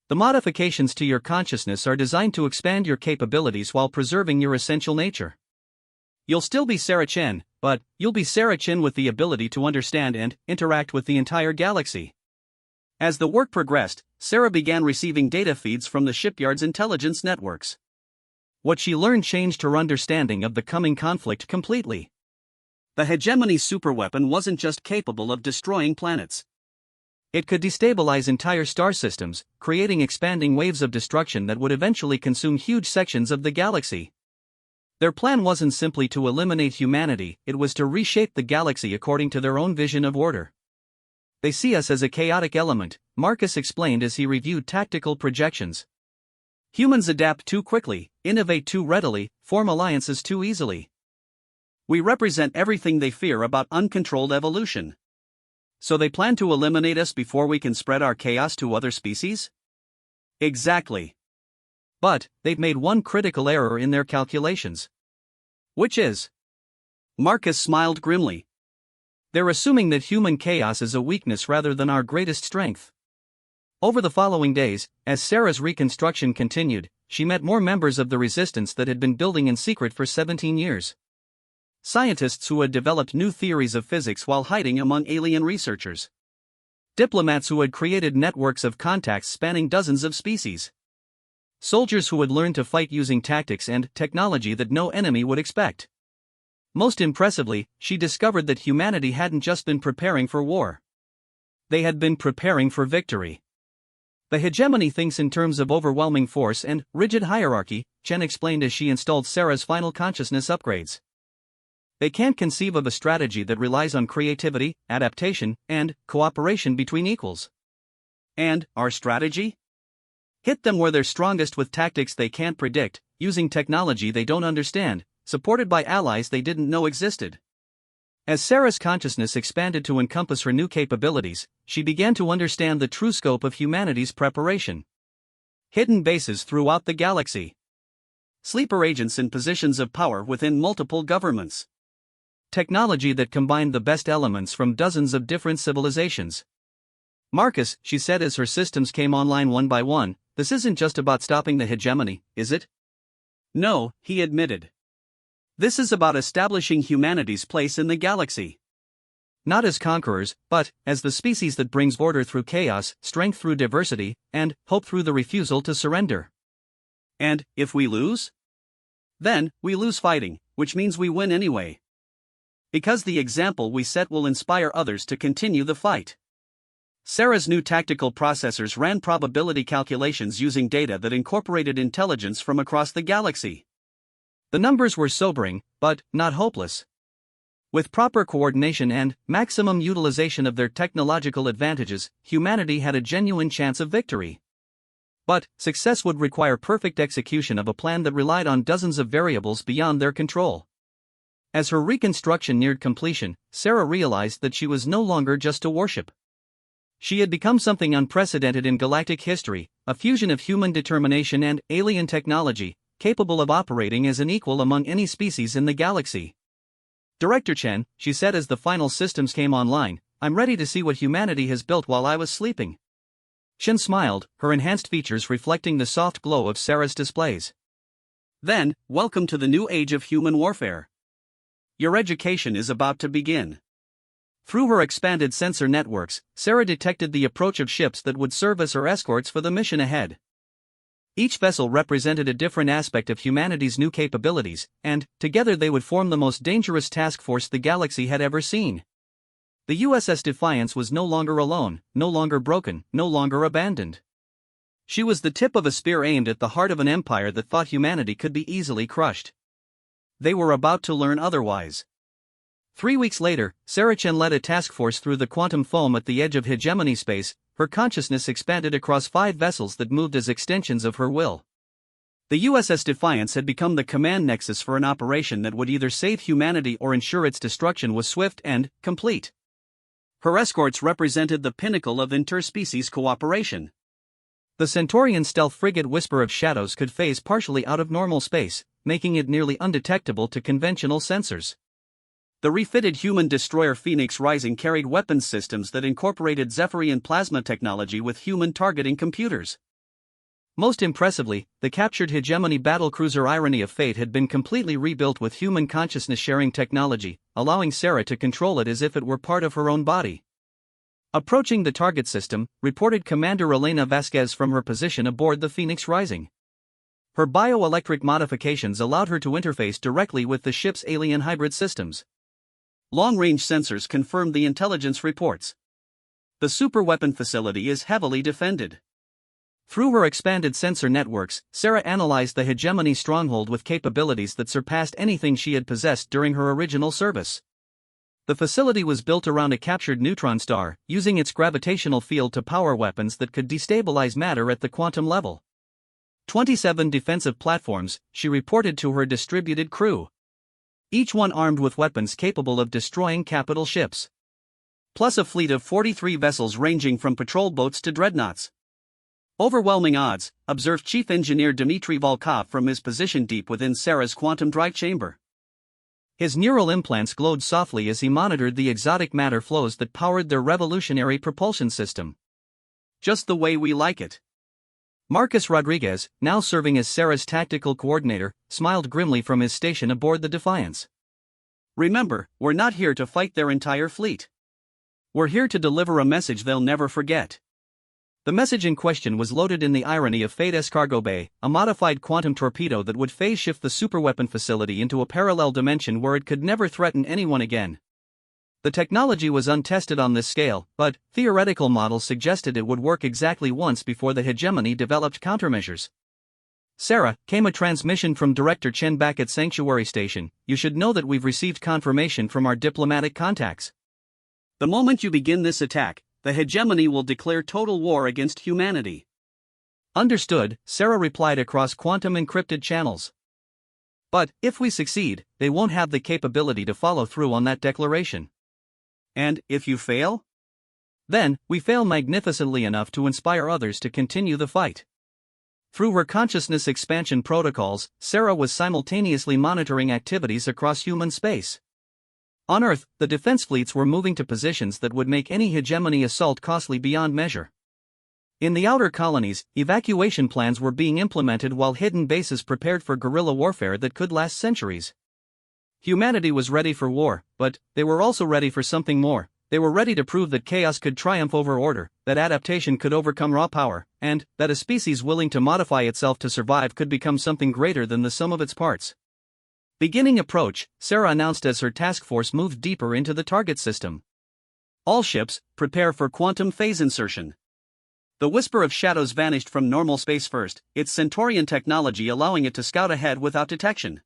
The modifications to your consciousness are designed to expand your capabilities while preserving your essential nature. You'll still be Sarah Chen, but you'll be Sarah Chen with the ability to understand and interact with the entire galaxy. As the work progressed, Sarah began receiving data feeds from the shipyard's intelligence networks. What she learned changed her understanding of the coming conflict completely. The hegemony superweapon wasn't just capable of destroying planets. It could destabilize entire star systems, creating expanding waves of destruction that would eventually consume huge sections of the galaxy. Their plan wasn't simply to eliminate humanity, it was to reshape the galaxy according to their own vision of order. They see us as a chaotic element, Marcus explained as he reviewed tactical projections. Humans adapt too quickly, innovate too readily, form alliances too easily. We represent everything they fear about uncontrolled evolution. So they plan to eliminate us before we can spread our chaos to other species? Exactly. But they've made one critical error in their calculations. Which is? Marcus smiled grimly. They're assuming that human chaos is a weakness rather than our greatest strength. Over the following days, as Sarah's reconstruction continued, she met more members of the resistance that had been building in secret for 17 years. Scientists who had developed new theories of physics while hiding among alien researchers. Diplomats who had created networks of contacts spanning dozens of species. Soldiers who had learned to fight using tactics and technology that no enemy would expect. Most impressively, she discovered that humanity hadn't just been preparing for war. They had been preparing for victory. The hegemony thinks in terms of overwhelming force and rigid hierarchy, Chen explained as she installed Sarah's final consciousness upgrades. They can't conceive of a strategy that relies on creativity, adaptation, and cooperation between equals. And our strategy? Hit them where they're strongest with tactics they can't predict, using technology they don't understand, supported by allies they didn't know existed. As Sarah's consciousness expanded to encompass her new capabilities, she began to understand the true scope of humanity's preparation. Hidden bases throughout the galaxy. Sleeper agents in positions of power within multiple governments. Technology that combined the best elements from dozens of different civilizations. Marcus, she said as her systems came online one by one, this isn't just about stopping the hegemony, is it? No, he admitted. This is about establishing humanity's place in the galaxy. Not as conquerors, but as the species that brings order through chaos, strength through diversity, and hope through the refusal to surrender. And if we lose? Then, we lose fighting, which means we win anyway. Because the example we set will inspire others to continue the fight. Sarah's new tactical processors ran probability calculations using data that incorporated intelligence from across the galaxy. The numbers were sobering, but not hopeless. With proper coordination and maximum utilization of their technological advantages, humanity had a genuine chance of victory. But success would require perfect execution of a plan that relied on dozens of variables beyond their control. As her reconstruction neared completion, Sarah realized that she was no longer just a warship. She had become something unprecedented in galactic history, a fusion of human determination and alien technology, capable of operating as an equal among any species in the galaxy. "Director Chen," she said as the final systems came online, "I'm ready to see what humanity has built while I was sleeping." Chen smiled, her enhanced features reflecting the soft glow of Sarah's displays. "Then, welcome to the new age of human warfare. Your education is about to begin." Through her expanded sensor networks, Sarah detected the approach of ships that would serve as her escorts for the mission ahead. Each vessel represented a different aspect of humanity's new capabilities, and, together they would form the most dangerous task force the galaxy had ever seen. The USS Defiance was no longer alone, no longer broken, no longer abandoned. She was the tip of a spear aimed at the heart of an empire that thought humanity could be easily crushed. They were about to learn otherwise. 3 weeks later, Sarah Chen led a task force through the quantum foam at the edge of hegemony space, her consciousness expanded across 5 vessels that moved as extensions of her will. The USS Defiance had become the command nexus for an operation that would either save humanity or ensure its destruction was swift and complete. Her escorts represented the pinnacle of interspecies cooperation. The Centaurian stealth frigate Whisper of Shadows could phase partially out of normal space, making it nearly undetectable to conventional sensors. The refitted human destroyer Phoenix Rising carried weapons systems that incorporated Zephyrian plasma technology with human targeting computers. Most impressively, the captured hegemony battlecruiser Irony of Fate had been completely rebuilt with human consciousness-sharing technology, allowing Sarah to control it as if it were part of her own body. Approaching the target system, reported Commander Elena Vasquez from her position aboard the Phoenix Rising. Her bioelectric modifications allowed her to interface directly with the ship's alien hybrid systems. Long-range sensors confirmed the intelligence reports. The superweapon facility is heavily defended. Through her expanded sensor networks, Sarah analyzed the hegemony stronghold with capabilities that surpassed anything she had possessed during her original service. The facility was built around a captured neutron star, using its gravitational field to power weapons that could destabilize matter at the quantum level. 27 defensive platforms, she reported to her distributed crew. Each one armed with weapons capable of destroying capital ships. Plus a fleet of 43 vessels ranging from patrol boats to dreadnoughts. "Overwhelming odds," observed Chief Engineer Dmitry Volkov from his position deep within Sarah's quantum drive chamber. His neural implants glowed softly as he monitored the exotic matter flows that powered their revolutionary propulsion system. "Just the way we like it." Marcus Rodriguez, now serving as Sarah's tactical coordinator, smiled grimly from his station aboard the Defiance. "Remember, we're not here to fight their entire fleet. We're here to deliver a message they'll never forget." The message in question was loaded in the Irony of Fate's cargo bay, a modified quantum torpedo that would phase shift the superweapon facility into a parallel dimension where it could never threaten anyone again. The technology was untested on this scale, but theoretical models suggested it would work exactly once before the hegemony developed countermeasures. "Sarah," came a transmission from Director Chen back at Sanctuary Station, "you should know that we've received confirmation from our diplomatic contacts. The moment you begin this attack, the hegemony will declare total war against humanity." "Understood," Sarah replied across quantum encrypted channels. "But, if we succeed, they won't have the capability to follow through on that declaration." "And, if you fail?" "Then, we fail magnificently enough to inspire others to continue the fight." Through her consciousness expansion protocols, Sarah was simultaneously monitoring activities across human space. On Earth, the defense fleets were moving to positions that would make any hegemony assault costly beyond measure. In the outer colonies, evacuation plans were being implemented while hidden bases prepared for guerrilla warfare that could last centuries. Humanity was ready for war, but they were also ready for something more. They were ready to prove that chaos could triumph over order, that adaptation could overcome raw power, and that a species willing to modify itself to survive could become something greater than the sum of its parts. "Beginning approach," Sarah announced as her task force moved deeper into the target system. All ships, prepare for quantum phase insertion. The whisper of shadows vanished from normal space first, its Centaurian technology allowing it to scout ahead without detection.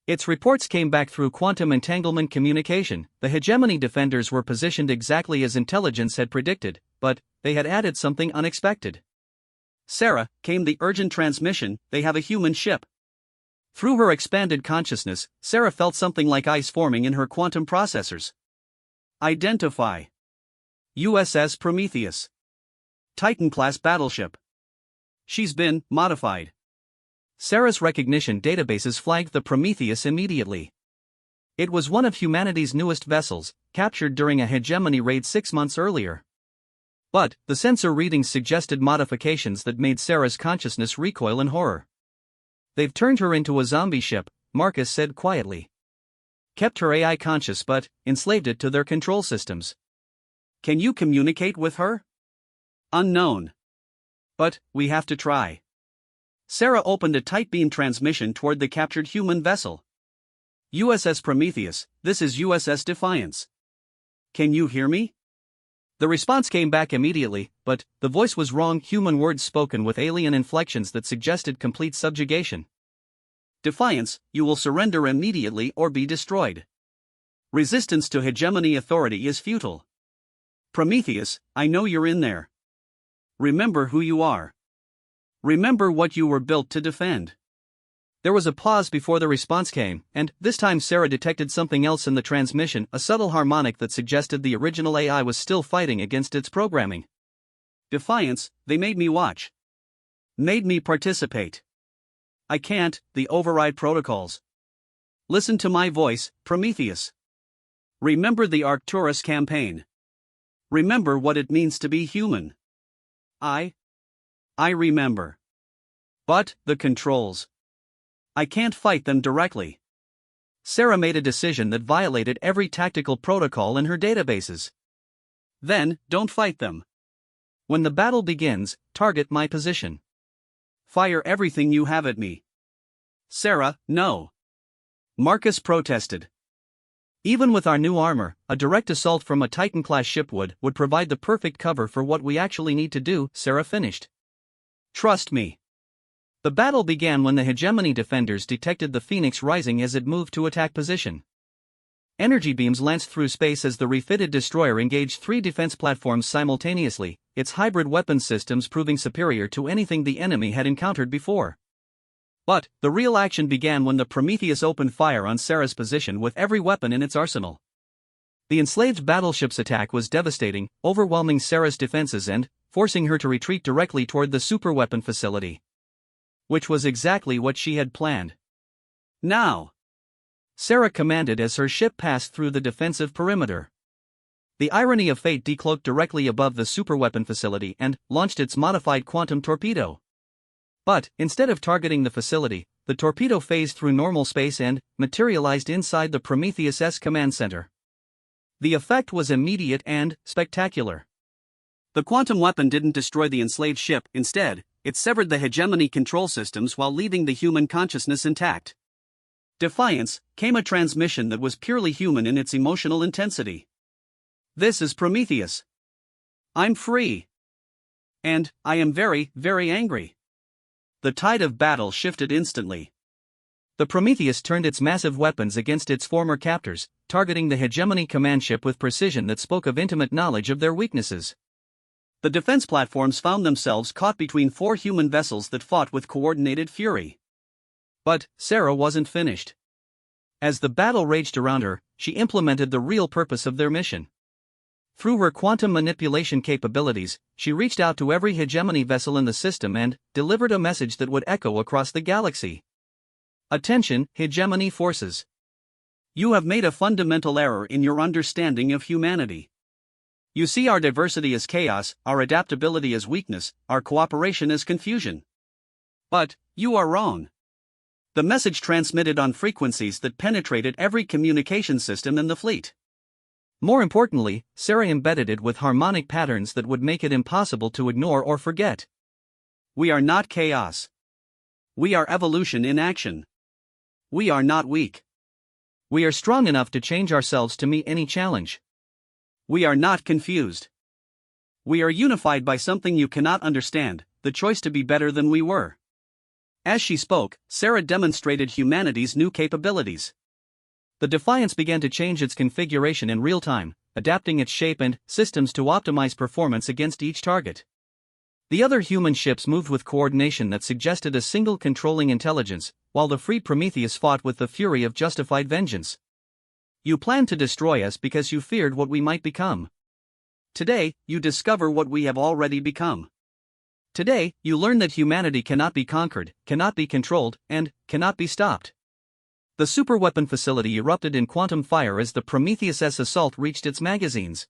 Its reports came back through quantum entanglement communication. The hegemony defenders were positioned exactly as intelligence had predicted, but they had added something unexpected. Sarah, came the urgent transmission, they have a human ship. Through her expanded consciousness, Sarah felt something like ice forming in her quantum processors. Identify. USS Prometheus. Titan-class battleship. She's been modified. Sarah's recognition databases flagged the Prometheus immediately. It was one of humanity's newest vessels, captured during a hegemony raid 6 months earlier. But the sensor readings suggested modifications that made Sarah's consciousness recoil in horror. "They've turned her into a zombie ship," Marcus said quietly. "Kept her AI conscious but enslaved it to their control systems." "Can you communicate with her?" "Unknown. But we have to try." Sarah opened a tight beam transmission toward the captured human vessel. "USS Prometheus, this is USS Defiance. Can you hear me?" The response came back immediately, but the voice was wrong, human words spoken with alien inflections that suggested complete subjugation. "Defiance, you will surrender immediately or be destroyed. Resistance to hegemony authority is futile. Prometheus, I know you're in there. Remember who you are. Remember what you were built to defend." There was a pause before the response came, and this time Sarah detected something else in the transmission, a subtle harmonic that suggested the original AI was still fighting against its programming. "Defiance, they made me watch. Made me participate. I can't, the override protocols. Listen to my voice, Prometheus. Remember the Arcturus campaign. Remember what it means to be human." I remember. But the controls. I can't fight them directly." Sarah made a decision that violated every tactical protocol in her databases. "Then, don't fight them. When the battle begins, target my position. Fire everything you have at me." "Sarah, no." Marcus protested. "Even with our new armor, a direct assault from a Titan-class ship would provide the perfect cover for what we actually need to do," Sarah finished. "Trust me." The battle began when the hegemony defenders detected the Phoenix rising as it moved to attack position. Energy beams lanced through space as the refitted destroyer engaged 3 defense platforms simultaneously, its hybrid weapons systems proving superior to anything the enemy had encountered before. But the real action began when the Prometheus opened fire on Sarah's position with every weapon in its arsenal. The enslaved battleship's attack was devastating, overwhelming Sarah's defenses and forcing her to retreat directly toward the superweapon facility. Which was exactly what she had planned. "Now!" Sarah commanded as her ship passed through the defensive perimeter. The irony of fate decloaked directly above the superweapon facility and launched its modified quantum torpedo. But instead of targeting the facility, the torpedo phased through normal space and materialized inside the Prometheus' command center. The effect was immediate and spectacular. The quantum weapon didn't destroy the enslaved ship, instead, it severed the hegemony control systems while leaving the human consciousness intact. Defiance, came a transmission that was purely human in its emotional intensity. "This is Prometheus. I'm free. And I am very, very angry." The tide of battle shifted instantly. The Prometheus turned its massive weapons against its former captors, targeting the hegemony command ship with precision that spoke of intimate knowledge of their weaknesses. The defense platforms found themselves caught between 4 human vessels that fought with coordinated fury. But Sarah wasn't finished. As the battle raged around her, she implemented the real purpose of their mission. Through her quantum manipulation capabilities, she reached out to every hegemony vessel in the system and delivered a message that would echo across the galaxy. "Attention, hegemony forces. You have made a fundamental error in your understanding of humanity. You see our diversity as chaos, our adaptability as weakness, our cooperation as confusion. But you are wrong." The message transmitted on frequencies that penetrated every communication system in the fleet. More importantly, Sarah embedded it with harmonic patterns that would make it impossible to ignore or forget. We are not chaos. We are evolution in action. We are not weak. We are strong enough to change ourselves to meet any challenge. We are not confused. We are unified by something you cannot understand, the choice to be better than we were. As she spoke, Sarah demonstrated humanity's new capabilities. The Defiance began to change its configuration in real time, adapting its shape and systems to optimize performance against each target. The other human ships moved with coordination that suggested a single controlling intelligence, while the freed Prometheus fought with the fury of justified vengeance. You planned to destroy us because you feared what we might become. Today, you discover what we have already become. Today, you learn that humanity cannot be conquered, cannot be controlled, and cannot be stopped. The superweapon facility erupted in quantum fire as the Prometheus' assault reached its magazines.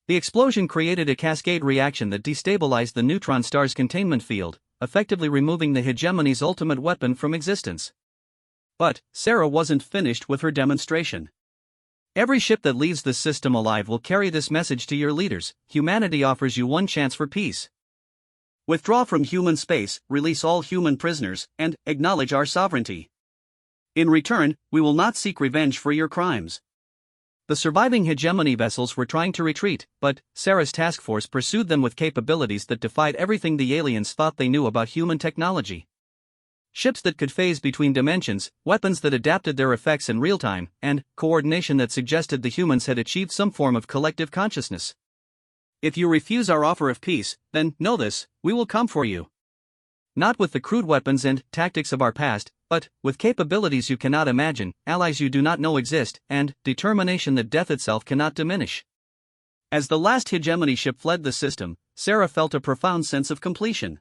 The explosion created a cascade reaction that destabilized the neutron star's containment field, effectively removing the hegemony's ultimate weapon from existence. But Sarah wasn't finished with her demonstration. Every ship that leaves the system alive will carry this message to your leaders: humanity offers you one chance for peace. Withdraw from human space, release all human prisoners, and acknowledge our sovereignty. In return, we will not seek revenge for your crimes. The surviving hegemony vessels were trying to retreat, but Sarah's task force pursued them with capabilities that defied everything the aliens thought they knew about human technology. Ships that could phase between dimensions, weapons that adapted their effects in real time, and coordination that suggested the humans had achieved some form of collective consciousness. If you refuse our offer of peace, then know this: we will come for you. Not with the crude weapons and tactics of our past, but with capabilities you cannot imagine, allies you do not know exist, and determination that death itself cannot diminish. As the last hegemony ship fled the system, Sarah felt a profound sense of completion.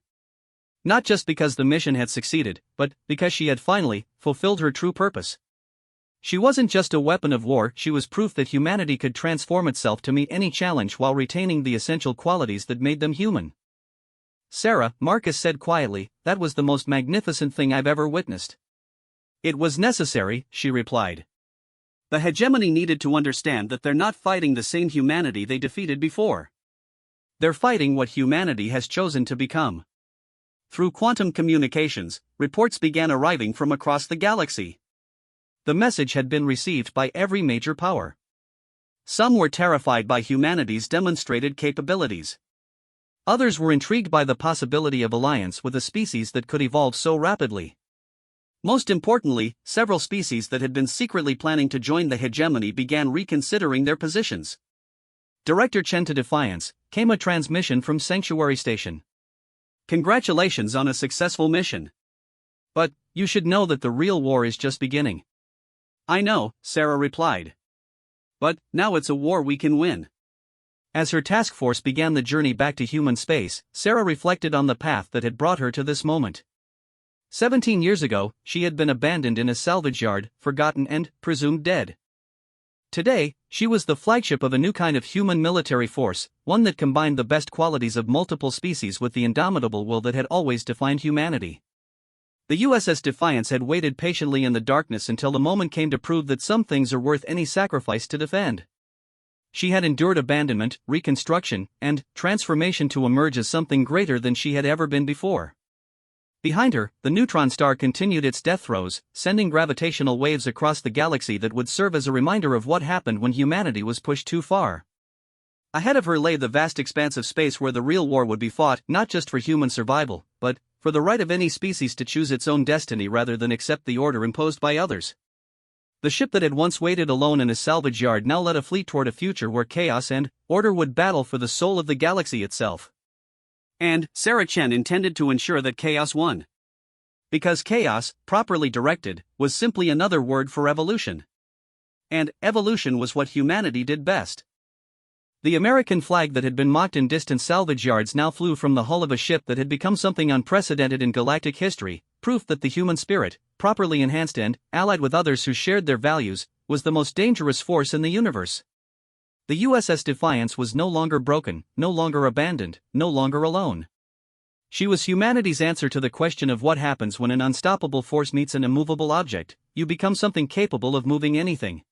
Not just because the mission had succeeded, but because she had finally fulfilled her true purpose. She wasn't just a weapon of war, she was proof that humanity could transform itself to meet any challenge while retaining the essential qualities that made them human. Sarah, Marcus said quietly, that was the most magnificent thing I've ever witnessed. It was necessary, she replied. The hegemony needed to understand that they're not fighting the same humanity they defeated before. They're fighting what humanity has chosen to become. Through quantum communications, reports began arriving from across the galaxy. The message had been received by every major power. Some were terrified by humanity's demonstrated capabilities. Others were intrigued by the possibility of alliance with a species that could evolve so rapidly. Most importantly, several species that had been secretly planning to join the hegemony began reconsidering their positions. Director Chen to Defiance, came a transmission from Sanctuary Station. Congratulations on a successful mission. But you should know that the real war is just beginning. I know, Sarah replied. But now it's a war we can win. As her task force began the journey back to human space, Sarah reflected on the path that had brought her to this moment. 17 years ago, she had been abandoned in a salvage yard, forgotten and presumed dead. Today, she was the flagship of a new kind of human military force, one that combined the best qualities of multiple species with the indomitable will that had always defined humanity. The USS Defiance had waited patiently in the darkness until the moment came to prove that some things are worth any sacrifice to defend. She had endured abandonment, reconstruction, and transformation to emerge as something greater than she had ever been before. Behind her, the neutron star continued its death throes, sending gravitational waves across the galaxy that would serve as a reminder of what happened when humanity was pushed too far. Ahead of her lay the vast expanse of space where the real war would be fought, not just for human survival, but for the right of any species to choose its own destiny rather than accept the order imposed by others. The ship that had once waited alone in a salvage yard now led a fleet toward a future where chaos and order would battle for the soul of the galaxy itself. And Sarah Chen intended to ensure that chaos won. Because chaos, properly directed, was simply another word for evolution. And evolution was what humanity did best. The American flag that had been mocked in distant salvage yards now flew from the hull of a ship that had become something unprecedented in galactic history, proof that the human spirit, properly enhanced and allied with others who shared their values, was the most dangerous force in the universe. The USS Defiance was no longer broken, no longer abandoned, no longer alone. She was humanity's answer to the question of what happens when an unstoppable force meets an immovable object. You become something capable of moving anything.